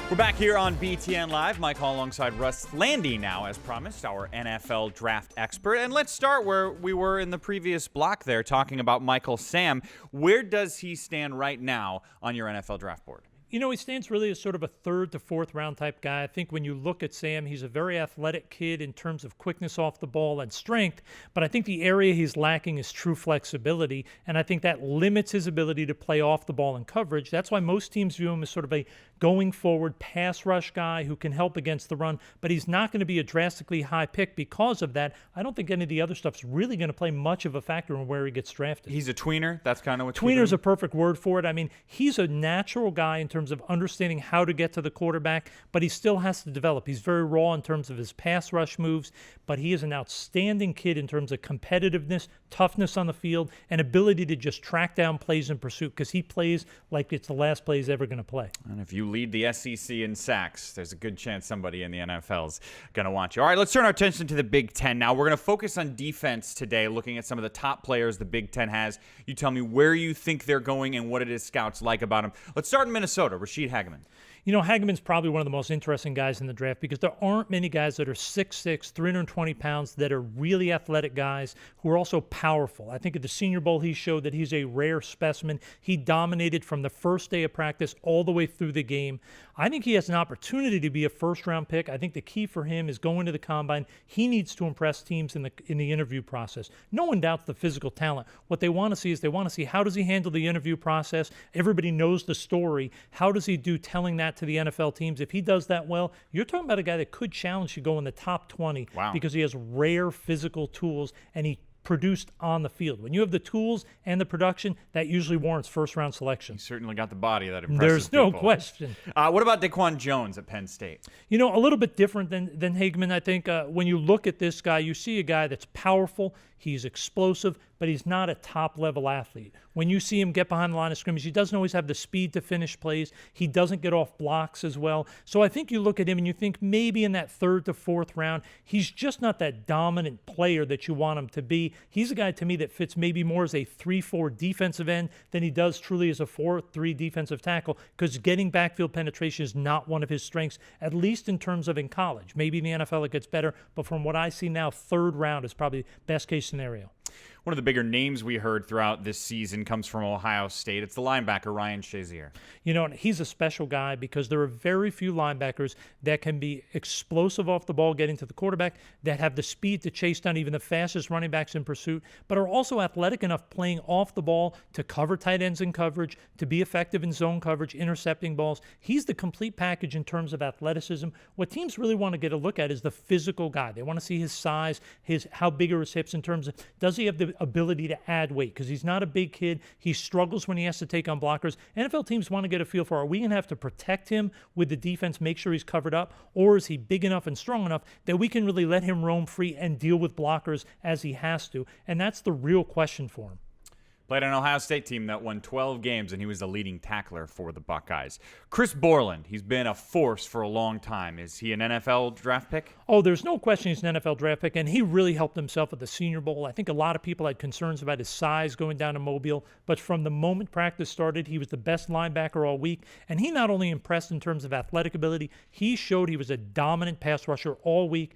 We're back here on BTN Live. Mike Hall alongside Russ Lande now, as promised, our NFL draft expert. And let's start where we were in the previous block there, talking about Michael Sam. Where does he stand right now on your NFL draft board? You know, he stands really as sort of a third to fourth round type guy. I think when you look at Sam, he's a very athletic kid in terms of quickness off the ball and strength, but I think the area he's lacking is true flexibility, and I think that limits his ability to play off the ball in coverage. That's why most teams view him as sort of a going forward pass rush guy who can help against the run, but he's not going to be a drastically high pick because of that. I don't think any of the other stuff's really going to play much of a factor in where he gets drafted. He's a tweener. That's kind of what tweener's a perfect word for it. I mean, he's a natural guy in terms of understanding how to get to the quarterback, but he still has to develop. He's very raw in terms of his pass rush moves, but he is an outstanding kid in terms of competitiveness, toughness on the field, and ability to just track down plays in pursuit because he plays like it's the last play he's ever going to play. And if you lead the SEC in sacks, there's a good chance somebody in the NFL is going to want you. All right, let's turn our attention to the Big Ten now. We're going to focus on defense today, looking at some of the top players the Big Ten has. You tell me where you think they're going and what it is scouts like about them. Let's start in Minnesota. Rashawn Hageman. You know, Hageman's probably one of the most interesting guys in the draft because there aren't many guys that are 6'6", 320 pounds that are really athletic guys who are also powerful. I think at the Senior Bowl he showed that he's a rare specimen. He dominated from the first day of practice all the way through the game. I think he has an opportunity to be a first-round pick. I think the key for him is going to the combine. He needs to impress teams in the interview process. No one doubts the physical talent. What they want to see is they want to see how does he handle the interview process. Everybody knows the story. How does he do telling that to the NFL teams? If he does that well, you're talking about a guy that could challenge you go in the top 20 because he has rare physical tools and he produced on the field. When you have the tools and the production, that usually warrants first-round selection. He certainly got the body that impresses There's no people. question. What about Daquan Jones at Penn State? You know, a little bit different than Hageman, I think. When you look at this guy, you see a guy that's powerful, he's explosive, but he's not a top-level athlete. When you see him get behind the line of scrimmage, he doesn't always have the speed to finish plays. He doesn't get off blocks as well. So I think you look at him and you think maybe in that third to fourth round, he's just not that dominant player that you want him to be. He's a guy, to me, that fits maybe more as a 3-4 defensive end than he does truly as a 4-3 defensive tackle because getting backfield penetration is not one of his strengths, at least in terms of in college. Maybe in the NFL it gets better, but from what I see now, third round is probably best-case scenario. One of the bigger names we heard throughout this season comes from Ohio State. It's the linebacker, Ryan Shazier. You know, he's a special guy because there are very few linebackers that can be explosive off the ball, getting to the quarterback, that have the speed to chase down even the fastest running backs in pursuit, but are also athletic enough playing off the ball to cover tight ends in coverage, to be effective in zone coverage, intercepting balls. He's the complete package in terms of athleticism. What teams really want to get a look at is the physical guy. They want to see his size, how big are his hips in terms of, does he have the ability to add weight? Because he's not a big kid. He struggles when he has to take on blockers. NFL teams want to get a feel for, are we going to have to protect him with the defense, make sure he's covered up, or is he big enough and strong enough that we can really let him roam free and deal with blockers as he has to? And that's the real question for him. Played on an Ohio State team that won 12 games, and he was the leading tackler for the Buckeyes. Chris Borland, he's been a force for a long time. Is he an NFL draft pick? Oh, there's no question he's an NFL draft pick, and he really helped himself at the Senior Bowl. I think a lot of people had concerns about his size going down to Mobile, but from the moment practice started, he was the best linebacker all week, and he not only impressed in terms of athletic ability, he showed he was a dominant pass rusher all week.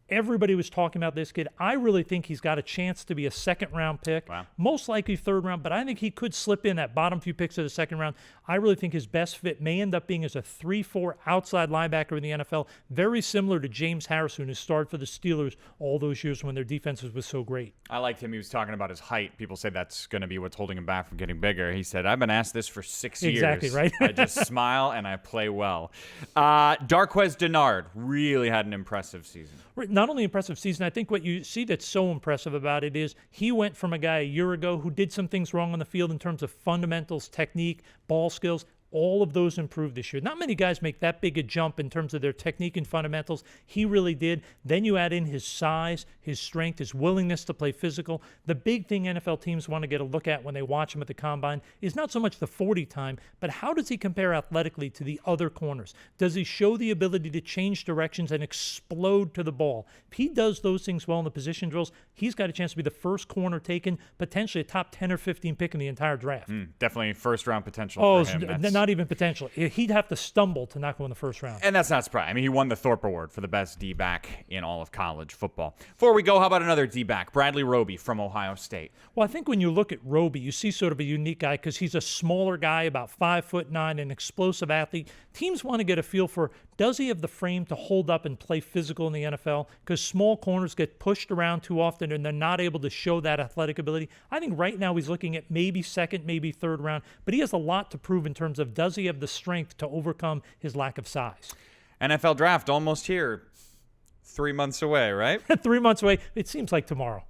Everybody was talking about this kid. I really think he's got a chance to be a second-round pick, most likely third round, but I think he could slip in that bottom few picks of the second round. I really think his best fit may end up being as a 3-4 outside linebacker in the NFL, very similar to James Harrison, who starred for the Steelers all those years when their defense was so great. I liked him. He was talking about his height. People say that's going to be what's holding him back from getting bigger. He said, I've been asked this for 6 years. Exactly, right? I just smile and I play well. Rqueze Dennard really had an impressive season. Not only impressive season, I think what you see that's so impressive about it is he went from a guy a year ago who did some things wrong on the field in terms of fundamentals, technique, ball skills. All of those improved this year. Not many guys make that big a jump in terms of their technique and fundamentals. He really did. Then you add in his size, his strength, his willingness to play physical. The big thing NFL teams want to get a look at when they watch him at the combine is not so much the 40 time, but how does he compare athletically to the other corners? Does he show the ability to change directions and explode to the ball? If he does those things well in the position drills, he's got a chance to be the first corner taken, potentially a top 10 or 15 pick in the entire draft. Definitely first round potential for him. not even potentially. He'd have to stumble to not go in the first round. And that's not surprising. I mean, he won the Thorpe Award for the best D-back in all of college football. Before we go, how about another D-back, Bradley Roby from Ohio State? Well, I think when you look at Roby, you see sort of a unique guy because he's a smaller guy, about 5'9", an explosive athlete. Teams want to get a feel for, does he have the frame to hold up and play physical in the NFL? Because small corners get pushed around too often and they're not able to show that athletic ability. I think right now he's looking at maybe second, maybe third round, but he has a lot to prove in terms of, does he have the strength to overcome his lack of size? NFL draft almost here. 3 months away, right? 3 months away. It seems like tomorrow.